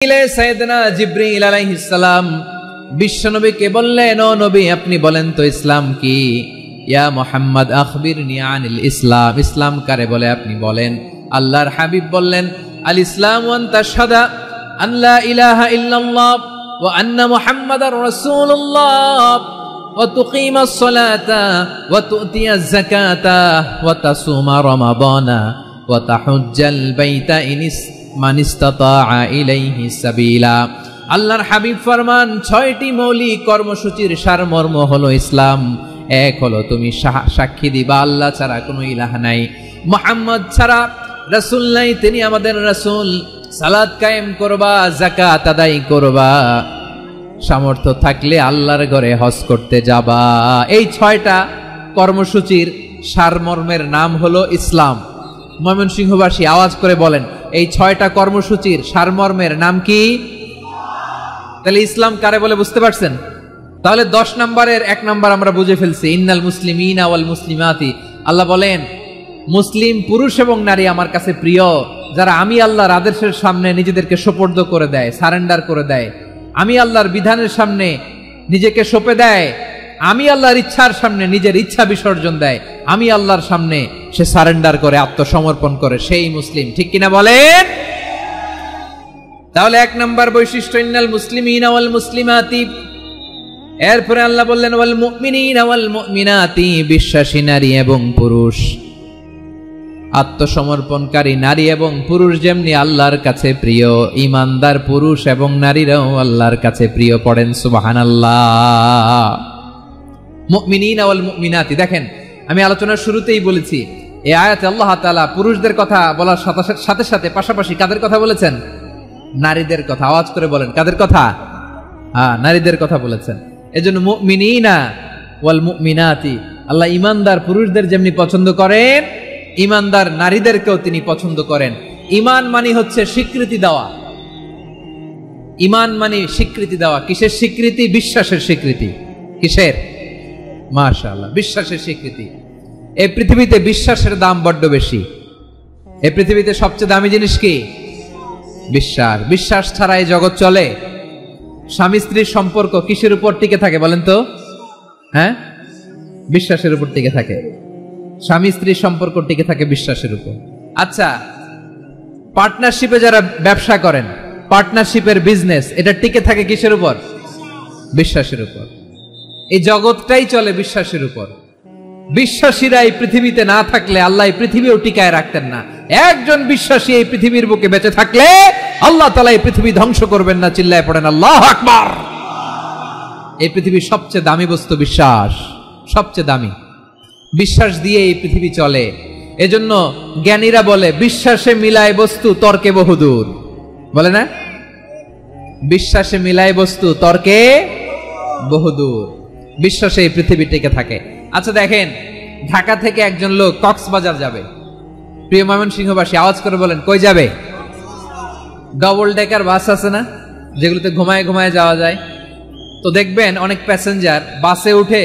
সাইয়েদনা জিবরিল আলাইহিস সালাম বিশ্বনবীকে বললেন, ও নবী আপনি বলেন তো ইসলাম কি? ইয়া মুহাম্মদ আখবিরনি আনিল ইসলাম, ইসলাম কারে বলে আপনি বলেন। আল্লাহর হাবিব বললেন, আল ইসলাম আন তাশহাদা আন লা ইলাহা ইল্লাল্লাহ ওয়া আন্না মুহাম্মাদার রাসূলুল্লাহ ওয়া তুকিমাস সালাতা ওয়া তুতিয়াজ যাকাতা ওয়া তাসুমা রমাদানা ওয়া তাহুজ্জাল বাইতা আল্লাহর হাবিব ফরমান, 6টি মৌলিক কর্মসূচির সারমর্ম হলো ইসলাম। এক হলো তুমি সাক্ষী দিবা আল্লাহ ছাড়া কোনো ইলাহ নাই, মুহাম্মদ ছাড়া রাসূল নাই, তিনি আমাদের রাসূল। সালাত কায়েম করবা, যাকাত আদায় করবা, সামর্থ্য থাকলে আল্লাহর ঘরে হজ করতে যাবা। এই 6টা কর্মসূচির সারমর্মের নাম হলো ইসলাম। ময়মনসিংহবাসী আওয়াজ করে বলেন, এই 6টা কর্মসূচির সারমর্মের নাম কি? তাহলে ইসলাম কারে বলে বুঝতে পারছেন? তাহলে 10 নম্বরের 1 নম্বর আমরা বুঝে ফেলছি, ইন্নাল মুসলিমিনা ওয়াল মুসলিমাতি। আল্লাহ বলেন, মুসলিম পুরুষ এবং নারী আমার কাছে প্রিয়, যারা আমি আল্লাহর আদেশের সামনে নিজেদেরকে সোপর্দ করে দেয়, সারেন্ডার করে দেয়, আমি আল্লাহর বিধানের সামনে নিজেকে সঁপে দেয়, আমি আল্লাহর ইচ্ছার সামনে নিজের ইচ্ছা বিসর্জন দেয়, আমি আল্লাহর সামনে সে সারেন্ডার করে, আত্মসমর্পণ করে, সেই মুসলিম। ঠিক কিনা বলেন? তাহলে 1 নম্বর বৈশিষ্ট্য ইন্নাল মুসলিমিনা ওয়াল মুসলিমাতি। এরপরে আল্লাহ বললেন ওয়াল মুমিনিনা ওয়াল মুমিনাতি, বিশ্বাসী নারী এবং পুরুষ, আত্মসমর্পণকারী নারী এবং পুরুষ যেমনি আল্লাহর কাছে প্রিয়, ঈমানদার পুরুষ এবং নারীরাও আল্লাহর কাছে প্রিয়। পড়েন সুবহানাল্লাহ। মুমিনিনা ওয়াল মুমিনাতি। দেখেন, আমি আলোচনার শুরুতেই বলেছি, এই আয়াতে আল্লাহ তাআলা পুরুষদের কথা বলার সাথে সাথে পাশাপাশি কাদের কথা বলেছেন? নারীদের কথা। আওয়াজ করে বলেন, কাদের কথা? নারীদের কথা বলেছেন। এজন্য মুমিনিনা ওয়াল মুমিনাতি, আল্লাহ ঈমানদার পুরুষদের যেমনি পছন্দ করেন, ঈমানদার নারীদেরকেও তিনি পছন্দ করেন। ঈমান মানে হচ্ছে স্বীকৃতি দেওয়া। ঈমান মানে স্বীকৃতি দেওয়া। কিসের স্বীকৃতি? বিশ্বাসের স্বীকৃতি। কিসের? মাশাআল্লাহ, বিশ্বাসের স্বীকৃতি। এই পৃথিবীতে বিশ্বাসের দাম বড্ড বেশি। এই পৃথিবীতে সবচেয়ে দামি জিনিস কি? বিশ্বাস। বিশ্বাস ছাড়া এই জগৎ চলে? স্বামী স্ত্রীর সম্পর্ক কিসের উপর টিকে থাকে বলেন তো? হ্যাঁ, বিশ্বাসের উপর টিকে থাকে। স্বামী স্ত্রীর সম্পর্ক টিকে থাকে বিশ্বাসের উপর। আচ্ছা, পার্টনারশিপে যারা ব্যবসা করেন, পার্টনারশিপের বিজনেস, এটা টিকে থাকে কিসের উপর? বিশ্বাসের উপর। এই জগৎটাই চলে বিশ্বাসের উপর। বিশ্বাসীরা এই পৃথিবীতে না থাকলে আল্লাহ এই পৃথিবীও টিকায় রাখতেন না। একজন বিশ্বাসী এই পৃথিবীর বুকে বেঁচে থাকলে আল্লাহ তাআলা এই পৃথিবী ধ্বংস করবেন না। চিল্লায় পড়েন আল্লাহু আকবার। এই পৃথিবীর সবচেয়ে দামি বস্তু বিশ্বাস, সবচেয়ে দামি। বিশ্বাস দিয়ে এই পৃথিবী চলে। এজন্য জ্ঞানীরা বলে, বিশ্বাসে মিলায় বস্তু তর্কে বহুদূর। বলে না? বিশ্বাসে মিলায় বস্তু তর্কে বহুদূর। বিশ্বাসে এই পৃথিবী টিকে থাকে। আচ্ছা দেখেন, ঢাকা থেকে একজন লোক কক্সবাজার যাবে। প্রিয় ময়মনসিংহবাসী আওয়াজ করে বলেন, কই যাবে? ডবল ডেকার বাস আছে না, যেগুলোতে ঘুমায় ঘুমায় যাওয়া যায়। তো দেখবেন অনেক প্যাসেঞ্জার বাসে উঠে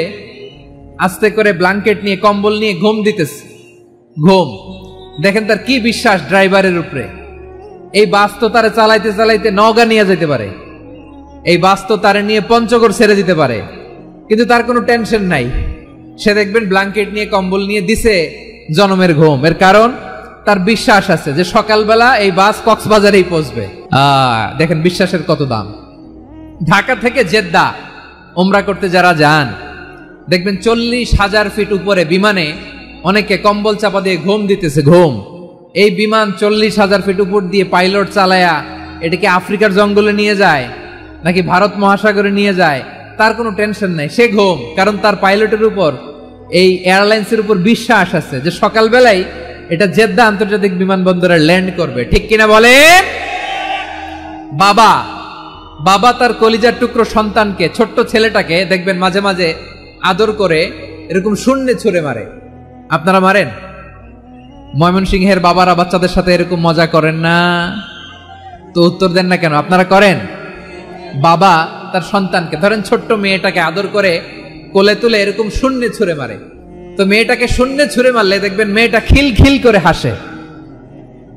আস্তে করে ব্ল্যাঙ্কেট নিয়ে, কম্বল নিয়ে ঘুম দিতেছে। ঘুম দেখেন তার কি বিশ্বাস ড্রাইভারের উপরে। এই বাস তো তারে চালাইতে চালাইতে নওগাঁ নিয়ে যেতে পারে, এই বাস তো তারে নিয়ে পঞ্চগড় ছেড়ে দিতে পারে, কিন্তু তার কোনো টেনশন নাই। সে দেখবেন ব্ল্যাঙ্কেট নিয়ে, কম্বল নিয়ে দিছে জনমের ঘুম। এর কারণ তার বিশ্বাস আছে যে সকালবেলা এই বাস কক্সবাজারেই পৌঁছবে। দেখেন বিশ্বাসের কত দাম। ঢাকা থেকে জেদ্দা উমরা করতে যারা যান, দেখবেন 40,000 ফিট উপরে বিমানে অনেকে কম্বল চাপা দিয়ে ঘুম দিতেছে। ঘুম। এই বিমান 40,000 ফিট উপর দিয়ে পাইলট চালায়া এটাকে আফ্রিকার জঙ্গলে নিয়ে যায় নাকি ভারত মহাসাগরে নিয়ে যায়, তার কোনো টেনশন নাই। সে ঘুম, কারণ তার পাইলটের উপর, এই এয়ারলাইন্সের উপর বিশ্বাস আছে যে সকালবেলায় এটা জেদ্দা আন্তর্জাতিক বিমানবন্দরে ল্যান্ড করবে। ঠিক কিনা বলেন? বাবা বাবা তার কলিজার টুকরো সন্তানকে, ছোট্ট ছেলেটাকে দেখবেন মাঝে মাঝে আদর করে এরকম শূন্যে ছুঁড়ে মারে। আপনারা মারেন? ময়মনসিংহের বাবারা বাচ্চাদের সাথে এরকম মজা করেন না? তো উত্তর দেন না কেন? আপনারা করেন? বাবা তার সন্তানকে, ধরেন ছোট্ট মেয়েটাকে আদর করে কোলে তুলে এরকম শূন্যে ছুঁড়ে মারে। তো মেয়েটাকে শূন্যে ছুঁড়ে মারলে দেখবেন মেয়েটা খিলখিল করে হাসে।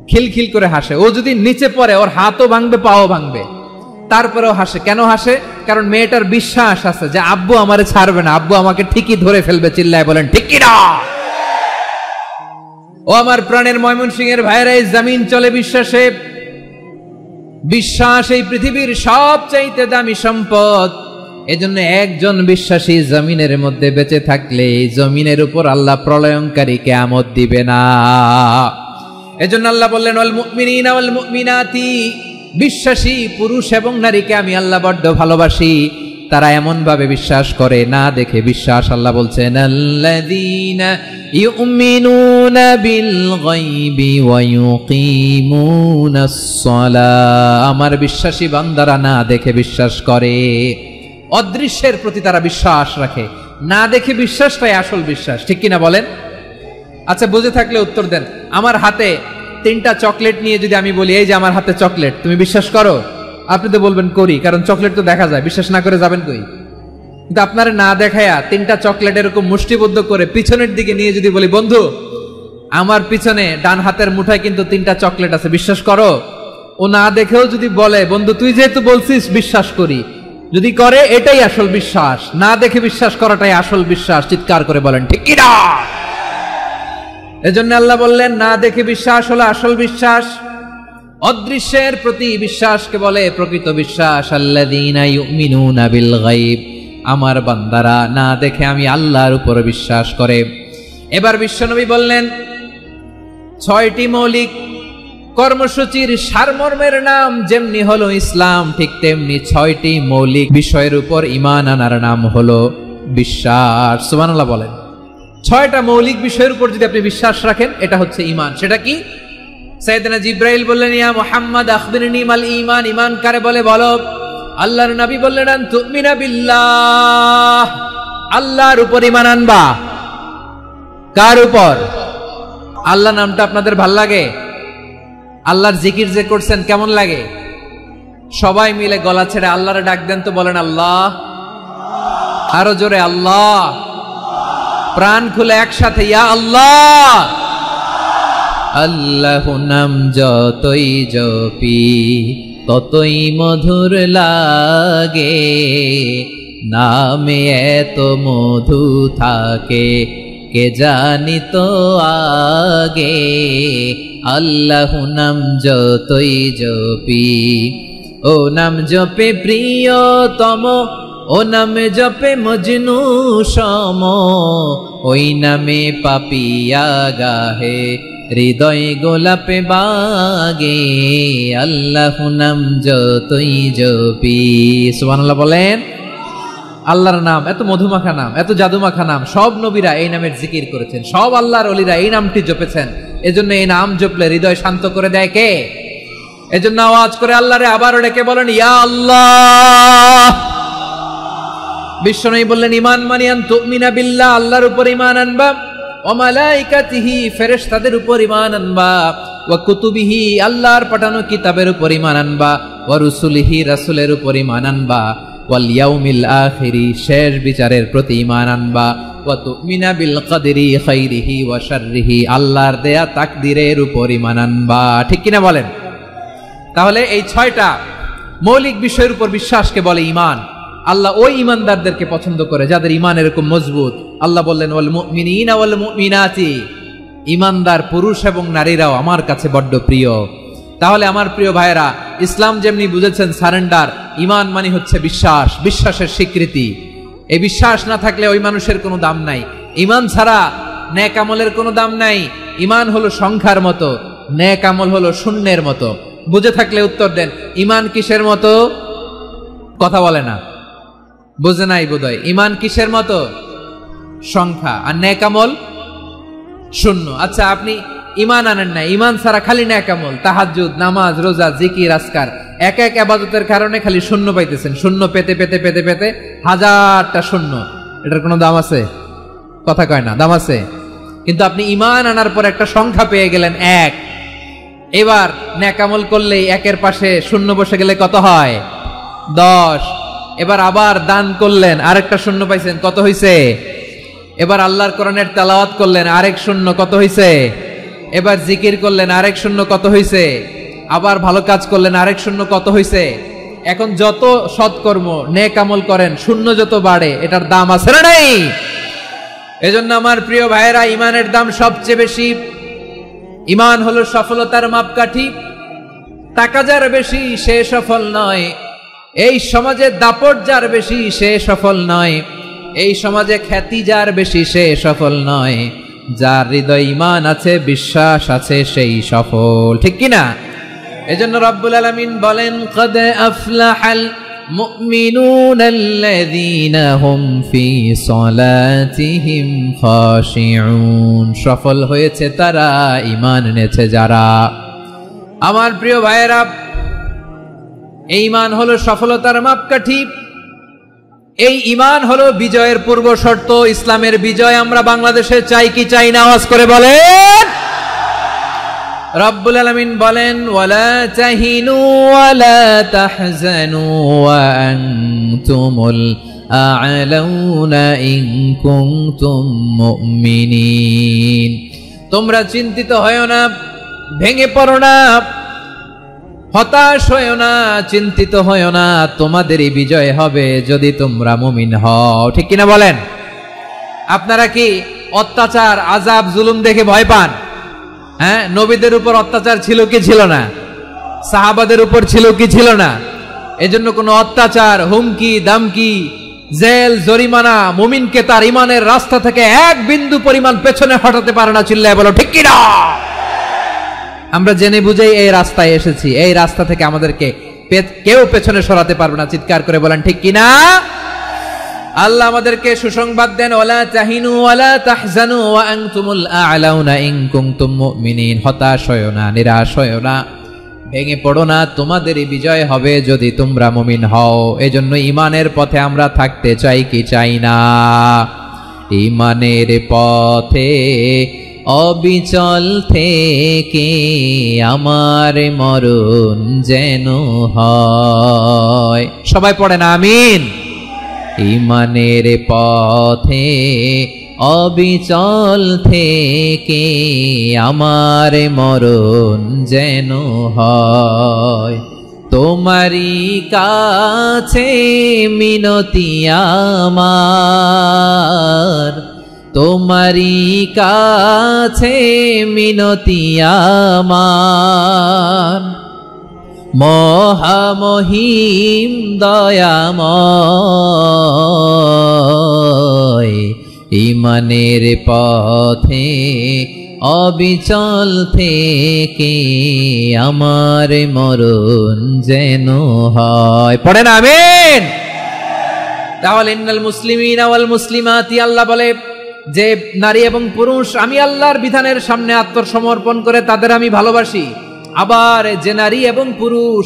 খিলখিল করে হাসে। ও যদি নিচে পড়ে ওর হাতও ভাঙবে, পাও ভাঙবে, তারপরেও হাসে। কেন হাসে? কারণ মেয়েটার বিশ্বাস আছে যে আব্বু আমারে ছাড়বে না, আব্বু আমাকে ঠিকই ধরে ফেলবে। চিল্লায় বলেন ঠিক কি না? ও আমার প্রাণের ময়মনসিংহের ভাইরা, এই জমিন চলে বিশ্বাসে। বিশ্বাস এই পৃথিবীর সবচাইতে দামি সম্পদ। এজন্য একজন বিশ্বাসী জমিনের মধ্যে বেঁচে থাকলে এই জমিনের উপর আল্লাহ প্রলয়ঙ্কারী কিয়ামত দিবে না। এজন্য আল্লাহ বললেন ওয়াল মুমিনিনা ওয়াল মুমিনাতি, বিশ্বাসী পুরুষ এবং নারীকে আমি আল্লাহ বড্ড ভালোবাসি। তারা এমন ভাবে বিশ্বাস করে, না দেখে বিশ্বাস। আল্লাহ বলছেন আল্লাযীনা ইউমিনুনা বিল গায়বি ওয়া ইউকিমুনাস সালাহ, আমার বিশ্বাসী বান্দারা না দেখে বিশ্বাস করে। অদৃশ্যের প্রতি তারা বিশ্বাস রাখে, না দেখে বিশ্বাসটাই আসল বিশ্বাস। ঠিক কিনা বলেন? আচ্ছা, বুঝে থাকলে উত্তর দেন। আমার হাতে 3টা চকলেট নিয়ে যদি আমি বলি এই যে আমার হাতে চকলেট, তুমি বিশ্বাস করো? আপনি তো বলবেন করি, কারণ চকলেট তো দেখা যায়। বিশ্বাস না করে যাবেন কই? কিন্তু আপনারা না দেখায়া 3টা চকলেট এরকম মুষ্টিবদ্ধ করে পিছনের দিকে নিয়ে যদি বলি বন্ধু আমার পিছনে ডান হাতের মুঠায় কিন্তু 3টা চকলেট আছে, বিশ্বাস করো? ও না দেখেও যদি বলে বন্ধু তুই যেহেতু বলছিস বিশ্বাস করি, যদি করে এটাই আসল বিশ্বাস। না দেখে বিশ্বাস করাটাই আসল বিশ্বাস। চিৎকার করে বলেন ঠিক কি না? এজন্য আল্লাহ বললেন না দেখে বিশ্বাস হলো আসল বিশ্বাস। অদৃশ্যের প্রতি বিশ্বাসকে বলে প্রকৃত বিশ্বাস। আল্লাযীনা ইউমিনুনা বিল গায়ব, আমার বান্দারা না দেখে আমি আল্লাহর উপর বিশ্বাস করে। এবার বিশ্বনবী বললেন 6টি মৌলিক কর্মসূচির সারমর্মের নাম যেমনি হলো ইসলাম, ঠিক তেমনি 6টি মৌলিক বিষয়ের উপর ঈমান আনার নাম হলো বিশ্বাস। সুবহানাল্লাহ বলেন। 6টা মৌলিক বিষয়ের উপর যদি আপনি বিশ্বাস রাখেন এটা হচ্ছে ঈমান। সেটা কি? সাইয়েদনা জিবরাইল বললেন ইয়া মুহাম্মদ আখবিরনি মাল ঈমান, ঈমান কারে বলে বলো। আল্লাহর নবী বললেন আন তুমিনা বিল্লাহ, আল্লাহর উপর ঈমান আনবা। কার উপর? আল্লাহ নামটা আপনাদের ভাল লাগে? আল্লাহর জিকির যে করছেন কেমন লাগে? সবাই মিলে গলা ছেড়ে আল্লাহরে ডাক দেন তো, বলেন আল্লাহ। আরো জোরে আল্লাহ। প্রাণ খুলে একসাথে ইয়া আল্লাহ। আল্লাহু নাম যতই জপি ততই মধুর লাগে, নামে এত মধু থাকে কে জানি তো আগে। আল্লাহু নাম যতই জপি, ও নাম জপে প্রিয়তম, ও নামে জপে মজনু সম, ওই নামে পাপিয়া গাহে হৃদয় গোলাপে বাগে। আল্লাহু নাম যতই জপি। সুবহানাল্লাহ বলেন। আল্লাহর নাম এত মধুমাখা নাম, এত জাদুমাখা নাম। সব নবীরা এই নামের জিকির করেছেন, সব আল্লাহর ওলিরা এই নামটি জপেছেন। এজন্য এই নাম জপলে হৃদয় শান্ত করে দেয় কে? এজন্য আওয়াজ করে আল্লাহরে আবারও ডেকে বলেন ইয়া আল্লাহ। বিশ্বনবী বললেন ঈমান মানে আন তুমিনা বিল্লাহ, আল্লাহর উপর ঈমান আনবা, ওয়া মালাইকাতিহি, ফেরেশতাদের উপর ঈমান আনবা, ওয়া কুতুবিহি, আল্লাহর পাঠানো কিতাবের উপর ঈমান আনবা, ওয়া রুসুলিহি, রাসূলের উপর ঈমান আনবা, ওয়াল ইয়াউমিল আখিরি, শেষ বিচারের প্রতি ঈমান আনবা, ওয়া তুমিনা বিল কদরি খাইরিহি ওয়া শাররিহি, আল্লাহর দেয়া তাকদীরের উপর ঈমান আনবা। ঠিক কিনা বলেন? তাহলে এই 6টা মৌলিক বিষয়ের উপর বিশ্বাসকে বলে ঈমান। আল্লাহ ওই ঈমানদারদেরকে পছন্দ করে যাদের ঈমান এরকম মজবুত। আল্লাহ বললেন ওয়াল মুমিনিনা ওয়াল মুমিনাতি, ঈমানদার পুরুষ এবং নারীরাও আমার কাছে বড্ড প্রিয়। তাহলে আমার প্রিয় ভাইরা, ইসলাম যেমনি বুঝেছেন সারেন্ডার, ঈমান মানে হচ্ছে বিশ্বাস, বিশ্বাসের স্বীকৃতি। এই বিশ্বাস না থাকলে ওই মানুষের কোনো দাম নাই। ঈমান ছাড়া নেক আমলের কোনো দাম নাই। ঈমান হলো সংখ্যার মতো, নেক আমল হলো শূন্যের মতো। বুঝে থাকলে উত্তর দেন। ঈমান কিসের মতো? কথা বলে না, বুঝে নাই বোধহয়। ঈমান কিসের মতো? সংখ্যা। আর নেক আমল শূন্য। আচ্ছা, আপনি ঈমান আনেন না, ঈমান ছাড়া খালি নেক আমল, তাহাজ্জুদ, নামাজ, রোজা, জিকির, আজকার, এক এক ইবাদতের কারণে খালি শূন্য পাইতেছেন। শূন্য পেতে পেতে পেতে পেতে হাজারটা শূন্য। এটার কোনো দাম আছে? কথা কয় না, দাম আছে। কিন্তু আপনি ঈমান আনার পর একটা সংখ্যা পেয়ে গেলেন, 1। এবার নেক আমল করলেই একের পাশে শূন্য বসে গেলে কত হয়? 10। এবার আবার দান করলেন, আরেকটা শূন্য পাইছেন, কত হইছে? এবার আল্লাহর কোরআনের তেলাওয়াত করলেন, আরেক শূন্য, কত হইছে? এবার জিকির করলেন, আরেক শূন্য কত হইছে? আবার ভালো কাজ করলেন, আরেক শূন্য কত হইছে? এখন যত সৎকর্ম নেক আমল করেন, শূন্য যত বাড়ে, এটার দাম আছে না নাই? এজন্য আমার প্রিয় ভাইয়েরা, ইমানের দাম সবচেয়ে বেশি। ইমান হলো সফলতার মাপকাঠি। টাকা যার বেশি সে সফল নয়, এই সমাজে দাপট যার বেশি সে সফল নয়, এই সমাজে খ্যাতি যার বেশি সে সফল নয়, যার হৃদয় ঈমান আছে, বিশ্বাস আছে, সেই সফল। ঠিক কি না? এজন্য রব্বুল আলামিন বলেন, ক্বাদ আফলাহাল মুমিনুনাল্লাযীনা হুম ফি সলাতিহিম খাশিউন। সফল হয়েছে তারা, ঈমান এনেছে যারা। আমার প্রিয় ভাইয়েরা, এই ঈমান হলো সফলতার মাপকাঠি। এই ঈমান হলো বিজয়ের পূর্ব শর্ত। ইসলামের বিজয় আমরা বাংলাদেশে চাই কি চাই না? আওয়াজ করে বলেন। রব্বুল আলামিন বলেন, ওয়ালা তাহিনু ওয়ালা তাহজানু ওয়া আনতুমুল আ'লাউনা ইন কুনতুম মুমিনিন। তোমরা চিন্তিত হয়ো না, ভেঙে পড়ো না, হতাশ হয়ো না, চিন্তিত হয়ো না, তোমাদেরই বিজয় হবে যদি তোমরা মুমিন হও। ঠিক কিনা বলেন? আপনারা কি অত্যাচার, আযাব, জুলুম দেখে ভয় পান? হ্যাঁ, নবীদের উপর অত্যাচার ছিল কি ছিল না? সাহাবাদের উপর ছিল কি ছিল না? এজন্য কোনো অত্যাচার, হুমকি, দামকি, জেল, জরিমানা মুমিনকে তার ঈমানের রাস্তা থেকে এক বিন্দু পরিমাণ পেছনে হটাতে পারে না। চিল্লায় বলো ঠিক কিনা? আমরা জেনে বুঝেই এই রাস্তায় এসেছি, এই রাস্তা থেকে আমাদেরকে কেউ পেছনে সরাতে পারবে না। চিৎকার করে বলেন ঠিক কিনা? আল্লাহ আমাদেরকে সুসংবাদ দেন, ওয়ালা তাহিনু ওয়ালা তাহজানু ওয়া আনতুমুল আ'লাউনা ইন কুনতুম মুমিনিন। হতাশ হয়ো না, নিরাশ হয়ো না, ভেঙে পড়ো না, তোমাদেরই বিজয় হবে যদি তোমরা মুমিন হও। এজন্য ঈমানের পথে আমরা থাকতে চাই কি চাই না? ঈমানের পথে অবিচল থেকে আমার মরণ যেন হয়। সবাই পড়েন আমিন। ঈমানের পথে অবিচল থেকে আমার মরণ যেন হয়। তোমারই কাছে মিনতি আমার, তোমারই কাছে মিনতি আমার, মহামহিম দয়াময়। ঈমানের পথে অবিচল থেকে আমার মরণ যেন হয়। পড়েন আমিন। তাহলে ইন্নাল মুসলিমিনা ওয়াল মুসলিমাতি, আল্লাহ বলে যে নারী এবং পুরুষ আমি আল্লাহর বিধানের সামনে আত্মসমর্পণ করে তাদের আমি ভালোবাসি। আবার যে নারী এবং পুরুষ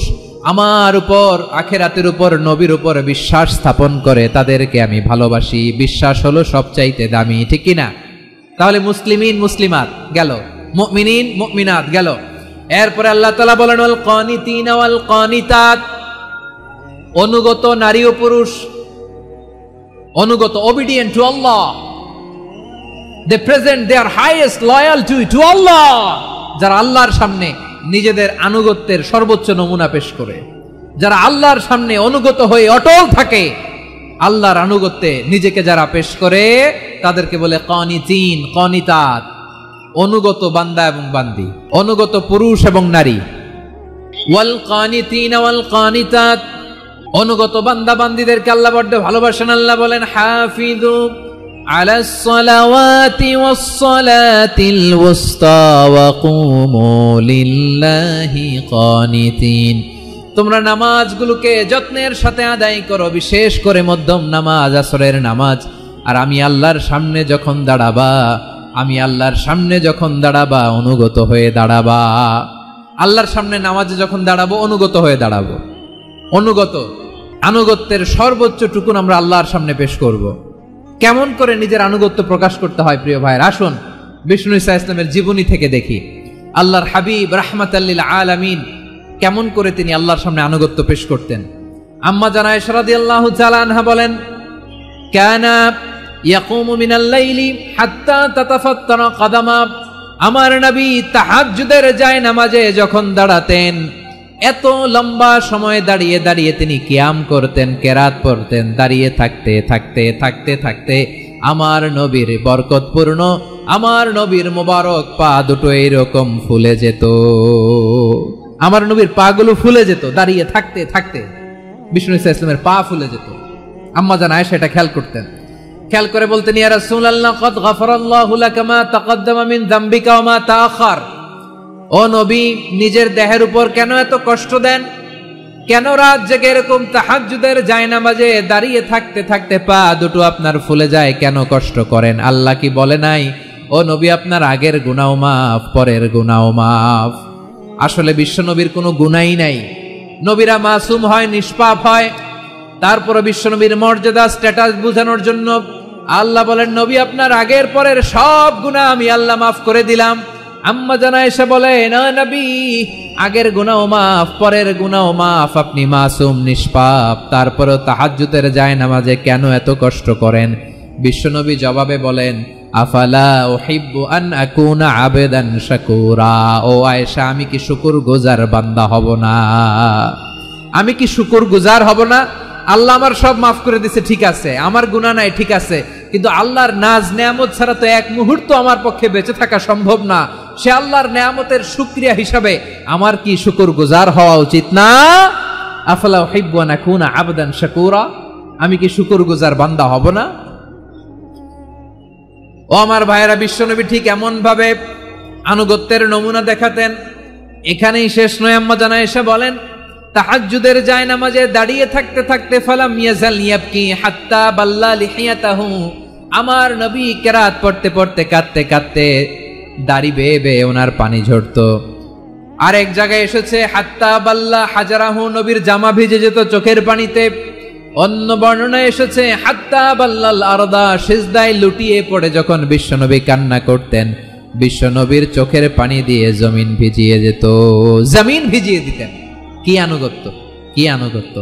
আমার উপর, আখিরাতের উপর, নবীর উপর বিশ্বাস স্থাপন করে তাদেরকে আমি ভালোবাসি। বিশ্বাস হলো সবচাইতে দামি। ঠিক কিনা? তাহলে মুসলিমিন মুসলিমাত গেল, মুমিনিন মুমিনাত গেল। এরপরে আল্লাহ তাআলা বলেন, ওয়াল কানিতিনা ওয়াল কানিতাত, অনুগত নারী ও পুরুষ, অনুগত, obedient to Allah, they present their highest loyalty to Allah, যারা আল্লাহর সামনে নিজেদের আনুগত্যের সর্বোচ্চ নমুনা পেশ করে, যারা আল্লাহর সামনে অনুগত হয়ে অটল থাকে, আল্লাহর আনুগত্যে নিজেকে যারা পেশ করে তাদেরকে বলে কানিতিন, কানিতাত, অনুগত বান্দা এবং বান্দি, অনুগত পুরুষ এবং নারী। ওয়াল কানিতিন ওয়াল কানিতাত, অনুগত বান্দা বান্দিদেরকে আল্লাহ বড় ভালোবাসেন। আল্লাহ বলেন, হাফিযু আলাস সালাওয়াতি ওয়াস সালাতিল ওয়াসতা ওয়া কুমু লিল্লাহি কানিতিন। তোমরা নামাজগুলোকে যত্নের সাথে আদায় করো, বিশেষ করে মধ্যম নামাজ, আসরের নামাজ। আর আমি আল্লাহর সামনে যখন দাঁড়াবা, আমি আল্লাহর সামনে যখন দাঁড়াবা অনুগত হয়ে দাঁড়াবা। আল্লাহর সামনে নামাজে যখন দাঁড়াবো অনুগত হয়ে দাঁড়াবো। অনুগত, আনুগত্যের সর্বোচ্চ টুকুন আমরা আল্লাহর সামনে পেশ করব। কেমন করে নিজের আনুগত্য প্রকাশ করতে হয় প্রিয় ভাইয়ের, আসুন বিষ্ণু ঈসা ইসলামের জীবনী থেকে দেখি। আল্লাহর হাবিব রাহমাতাল লিল আলামিন কেমন করে তিনি আল্লাহর সামনে আনুগত্য পেশ করতেন। আম্মা জানা আয়েশা রাদিয়াল্লাহু তাআলা আনহা বলেন, কানা ইয়াকুমু মিনাল লাইলি হাত্তা তাতাফাত্তারা কাদামা। আমার নবী তাহাজ্জুদের জায়নামাজে যখন দাঁড়াতেন, এত লম্বা সময় দাঁড়িয়ে দাঁড়িয়ে তিনি কিয়াম করতেন, কেরাত পড়তেন। দাঁড়িয়ে থাকতে থাকতে থাকতে থাকতে আমার নবীর বরকতপূর্ণ, আমার নবীর মোবারক পা দুটো এইরকম ফুলে যেত। আমার নবীর পা গুলো ফুলে যেত দাঁড়িয়ে থাকতে থাকতে। বিষ্ণু ইসা ইসলামের পা ফুলে যেত। আম্মা জান আয়েশা এটা খেয়াল করতেন। খেয়াল করে বলতেন, ইয়া রাসূলুল্লাহ কদ গাফারাল্লাহু লাকা মা তাকাদ্দামা মিন যামবিকা ওয়া মা তাআখার। ও নবী, নিজের দেহের উপর কেন এত কষ্ট দেন? কেন রাত জেগে এরকম তাহাজ্জুদের জায়নামাজে দাঁড়িয়ে থাকতে থাকতে পা দুটো আপনার ফুলে যায়? কেন কষ্ট করেন? আল্লাহ কি বলে নাই, ও নবী আপনার আগের গুনাহ মাফ, পরের গুনাহ মাফ? আসলে বিশ্ব নবীর কোনো গুনাহই নাই। নবীরা মাসুম হয়, নিষ্পাপ হয়। তারপরে বিশ্ব নবীর মর্যাদা, স্ট্যাটাস বোঝানোর জন্য আল্লাহ বলেন, নবী আপনার আগের পরের সব গুনাহ আমি আল্লাহ মাফ করে দিলাম। আম্মা জান আয়েশা বলেন, ও নবী, আগের গুনাহ মাফ, পরের গুনাহ মাফ, আপনি মাসুম, নিষ্পাপ, তারপরেও তাহাজ্জুদের জায়নামাজে কেন এত কষ্ট করেন? বিশ্বনবী জবাবে বলেন, আফালা উহিব্বু আন আকুনা আবেদান শাকুরা। ও আয়েশা, আমি কি শুকরগুজার বান্দা হব না? আমি কি শুকরগুজার হব না? আল্লাহ আমার সব মাফ করে দিছে, ঠিক আছে, আমার গুনাহ নাই, ঠিক আছে, কিন্তু আল্লাহর নাজ নেয়ামত ছাড়া তো এক মুহূর্ত আমার পক্ষে বেঁচে থাকা সম্ভব না। সে আল্লাহর নেয়ামতের শুকরিয়া হিসাবে আমার কি শুকরগুজার হওয়া উচিত না? আফালা উহিব্বু আন আকুনা আবদান শাকুরা। আমি কি শুকরগুজার বান্দা হব না? ও আমার ভাইয়েরা, বিশ্বনবী ঠিক এমন ভাবে আনুগত্যের নমুনা দেখাতেন। এখানেই শেষ নয়। আম্মা জান আয়েশা বলেন, তাহাজ্জুদের জায়নামাজে দাঁড়িয়ে থাকতে থাকতে ফালাম ইয়াজাল ইয়াবকি হাত্তা বাল্লা লিহিয়াতাহু। আমার নবী কেরাত পড়তে পড়তে কাঁদতে কাঁদতে দাড়ি বেয়ে বেয়ে ওনার পানি ঝরতো। আর এক জায়গায় এসেছে হাত্তা বাল্লা হাজারাহু, নবীর জামা ভিজে যেত চোখের পানিতে। অন্য বর্ণনায় এসেছে হাত্তা বাল্লাল আরদা, সিজদায় লুটিয়ে পড়ে যখন বিশ্বনবী কান্না করতেন, বিশ্বনবীর চোখের পানি দিয়ে জমিন ভিজিয়ে যেত, জমিন ভিজিয়ে দিতেন। কি আনুগত্য, কি আনুগত্য!